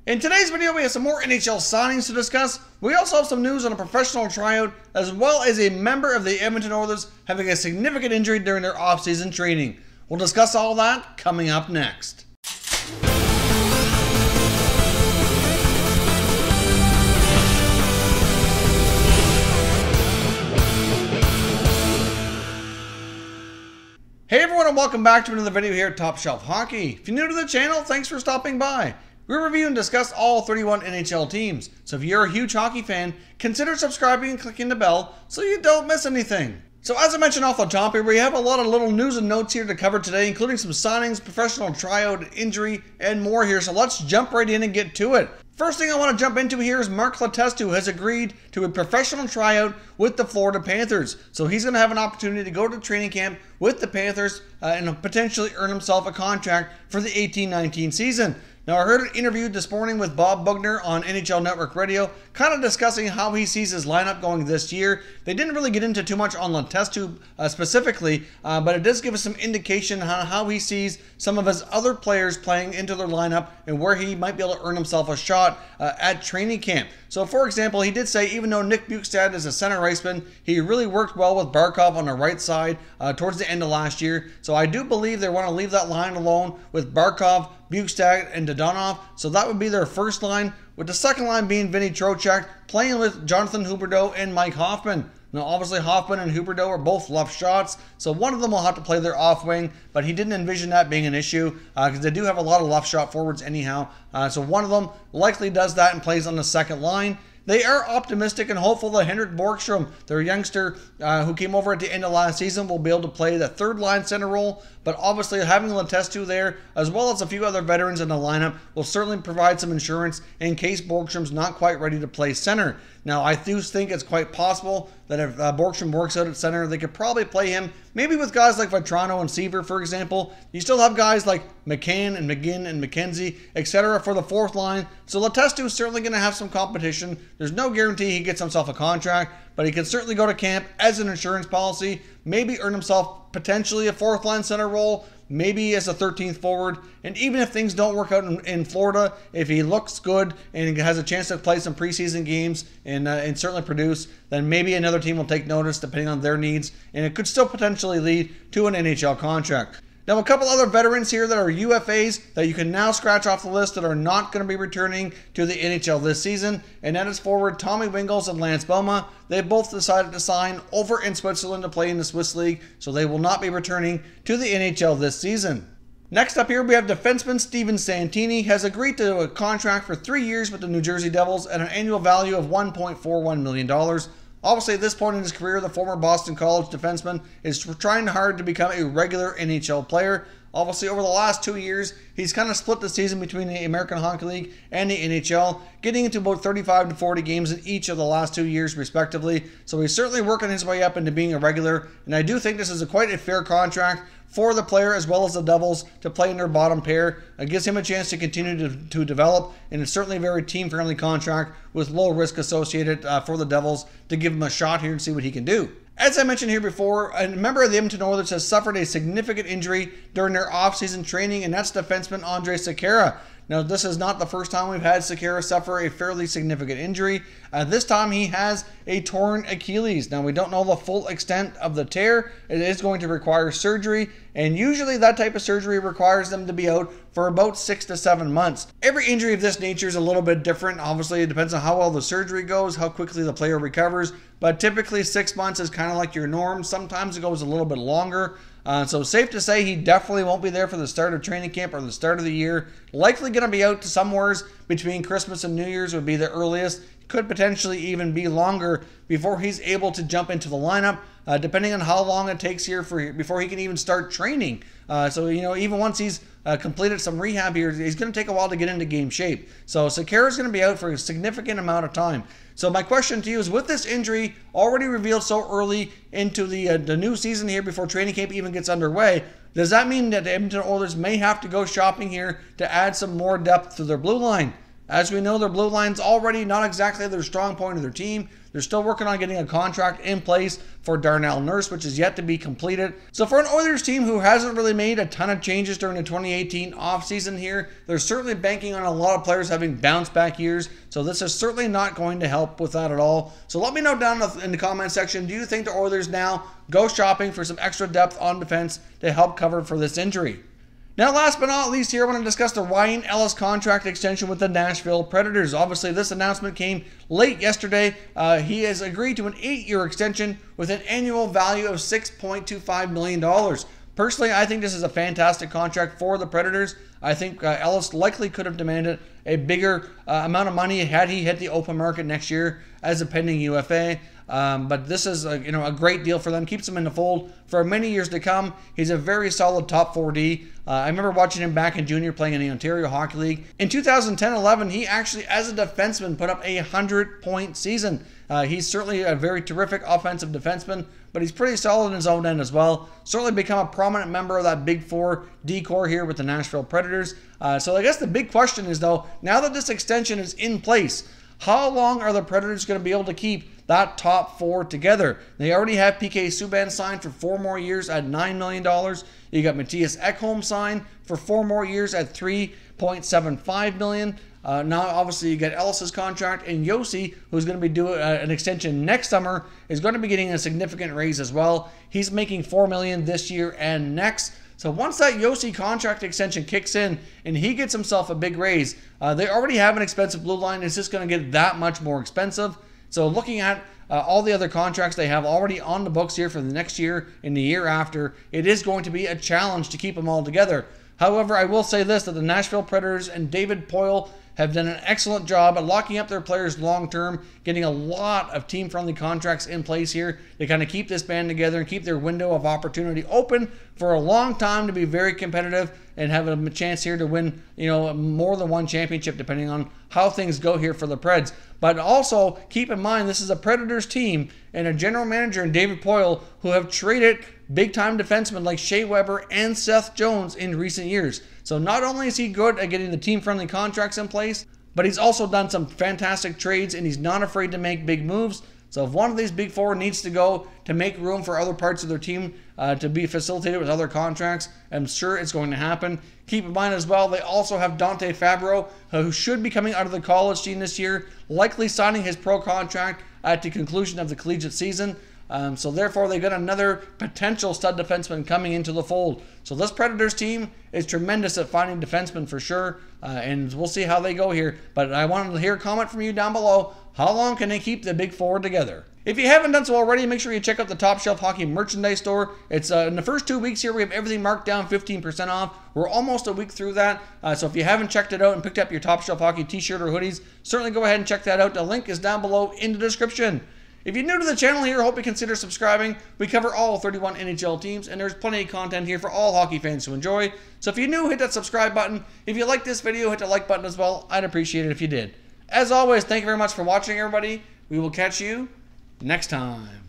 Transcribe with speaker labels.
Speaker 1: In today's video, we have some more NHL signings to discuss. We also have some news on a professional tryout, as well as a member of the Edmonton Oilers having a significant injury during their off-season training. We'll discuss all that coming up next. Hey everyone, and welcome back to another video here at Top Shelf Hockey. If you're new to the channel, thanks for stopping by. We review and discuss all 31 NHL teams, so if you're a huge hockey fan, consider subscribing and clicking the bell so you don't miss anything. So as I mentioned off the top here, we have a lot of little news and notes here to cover today, including some signings, professional tryout, injury, and more here, so let's jump right in and get to it. First thing I want to jump into here is Mark Letestu has agreed to a professional tryout with the Florida Panthers. So he's going to have an opportunity to go to training camp with the Panthers and potentially earn himself a contract for the 18-19 season. Now, I heard an interview this morning with Bob Buckner on NHL Network Radio, kind of discussing how he sees his lineup going this year. They didn't really get into too much on Letestu specifically, but it does give us some indication on how he sees some of his other players playing into their lineup and where he might be able to earn himself a shot at training camp. So, for example, he did say even though Nick Bjugstad is a center iceman, he really worked well with Barkov on the right side towards the end of last year. So I do believe they want to leave that line alone with Barkov, Bjugstad, and Dodonov. So that would be their first line, with the second line being Vinny Trocheck, playing with Jonathan Huberdeau and Mike Hoffman. Now, obviously, Hoffman and Huberdeau are both left shots, so one of them will have to play their off wing, but he didn't envision that being an issue because they do have a lot of left shot forwards anyhow. So one of them likely does that and plays on the second line. They are optimistic and hopeful that Henrik Borgstrom, their youngster who came over at the end of last season, will be able to play the third line center role. But obviously having Letestu there, as well as a few other veterans in the lineup, will certainly provide some insurance in case Borgstrom's not quite ready to play center. Now, I do think it's quite possible that if Borgstrom works out at center, they could probably play him maybe with guys like Vetrano and Seaver, for example. You still have guys like McCann and McGinn and McKenzie, etc. for the fourth line. So Letestu is certainly going to have some competition. There's no guarantee he gets himself a contract, but he can certainly go to camp as an insurance policy, maybe earn himself potentially a fourth line center role, maybe as a 13th forward, and even if things don't work out in Florida, if he looks good and has a chance to play some preseason games and certainly produce, then maybe another team will take notice depending on their needs, and it could still potentially lead to an NHL contract. Now, a couple other veterans here that are UFAs that you can now scratch off the list that are not going to be returning to the NHL this season, and that is forward Tommy Wingels and Lance Boma. They both decided to sign over in Switzerland to play in the Swiss League, so they will not be returning to the NHL this season. Next up here, we have defenseman Steven Santini has agreed to a contract for 3 years with the New Jersey Devils at an annual value of $1.41 million. Obviously, at this point in his career, the former Boston College defenseman is trying hard to become a regular NHL player. Obviously, over the last 2 years, he's kind of split the season between the American Hockey League and the NHL, getting into about 35 to 40 games in each of the last 2 years, respectively. So he's certainly working his way up into being a regular, and I do think this is quite a fair contract for the player as well as the Devils to play in their bottom pair. It gives him a chance to continue to develop, and it's certainly a very team-friendly contract with low risk associated for the Devils to give him a shot here and see what he can do. As I mentioned here before, a member of the Edmonton Oilers has suffered a significant injury during their off-season training, and that's defenseman Andrej Sekera. Now, this is not the first time we've had Sekera suffer a fairly significant injury. This time he has a torn Achilles. Now, we don't know the full extent of the tear. It is going to require surgery, and usually that type of surgery requires them to be out for about 6 to 7 months. Every injury of this nature is a little bit different. Obviously, it depends on how well the surgery goes, how quickly the player recovers, but typically 6 months is kind of like your norm. Sometimes it goes a little bit longer. So safe to say he definitely won't be there for the start of training camp or the start of the year. Likely going to be out to somewheres between Christmas and New Year's would be the earliest. Could potentially even be longer before he's able to jump into the lineup, depending on how long it takes here before he can even start training. So, you know, even once he's completed some rehab here, he's going to take a while to get into game shape. So Sekera is going to be out for a significant amount of time. So my question to you is, with this injury already revealed so early into the new season here before training camp even gets underway, does that mean that the Edmonton Oilers may have to go shopping here to add some more depth to their blue line? As we know, their blue line's already not exactly their strong point of their team. They're still working on getting a contract in place for Darnell Nurse, which is yet to be completed. So for an Oilers team who hasn't really made a ton of changes during the 2018 offseason here, they're certainly banking on a lot of players having bounce back years. So this is certainly not going to help with that at all. So let me know down in the comment section, do you think the Oilers now go shopping for some extra depth on defense to help cover for this injury? Now, last but not least here, I want to discuss the Ryan Ellis contract extension with the Nashville Predators. Obviously, this announcement came late yesterday. He has agreed to an 8-year extension with an annual value of $6.25 million. Personally, I think this is a fantastic contract for the Predators. I think Ellis likely could have demanded a bigger amount of money had he hit the open market next year as a pending UFA. But this is a great deal for them. Keeps him in the fold for many years to come. He's a very solid top 4D. I remember watching him back in junior playing in the Ontario Hockey League. In 2010-11, he actually, as a defenseman, put up a 100-point season. He's certainly a very terrific offensive defenseman, but he's pretty solid in his own end as well. Certainly become a prominent member of that Big Four D core here with the Nashville Predators. So I guess the big question is, though, now that this extension is in place, how long are the Predators going to be able to keep that top 4 together? They already have PK Subban signed for 4 more years at $9 million. You got Mattias Ekholm signed for 4 more years at $3.75 million. Now, obviously, you get Ellis's contract, and Josi, who's going to be doing an extension next summer, is going to be getting a significant raise as well. He's making $4 million this year and next. So once that Josi contract extension kicks in and he gets himself a big raise, they already have an expensive blue line. It's just going to get that much more expensive. So looking at all the other contracts they have already on the books here for the next year and the year after, it is going to be a challenge to keep them all together. However, I will say this, that the Nashville Predators and David Poile have done an excellent job at locking up their players long-term, getting a lot of team-friendly contracts in place here to kind of keep this band together and keep their window of opportunity open for a long time to be very competitive and have a chance here to win, more than one championship depending on how things go here for the Preds. But also, keep in mind, this is a Predators team and a general manager in David Poile who have traded big-time defensemen like Shea Weber and Seth Jones in recent years. So not only is he good at getting the team-friendly contracts in place, but he's also done some fantastic trades, and he's not afraid to make big moves. So if one of these big 4 needs to go to make room for other parts of their team to be facilitated with other contracts, I'm sure it's going to happen. Keep in mind as well, they also have Dante Fabro, who should be coming out of the college team this year, likely signing his pro contract at the conclusion of the collegiate season. So therefore, they got another potential stud defenseman coming into the fold. So this Predators team is tremendous at finding defensemen for sure, and we'll see how they go here. But I wanted to hear a comment from you down below. How long can they keep the Big Four together? If you haven't done so already, make sure you check out the Top Shelf Hockey merchandise store. It's in the first 2 weeks here, we have everything marked down 15% off. We're almost a week through that. So if you haven't checked it out and picked up your Top Shelf Hockey t-shirt or hoodies, certainly go ahead and check that out. The link is down below in the description. If you're new to the channel here, I hope you consider subscribing. We cover all 31 NHL teams, and there's plenty of content here for all hockey fans to enjoy. So if you're new, hit that subscribe button. If you like this video, hit the like button as well. I'd appreciate it if you did. As always, thank you very much for watching, everybody. We will catch you next time.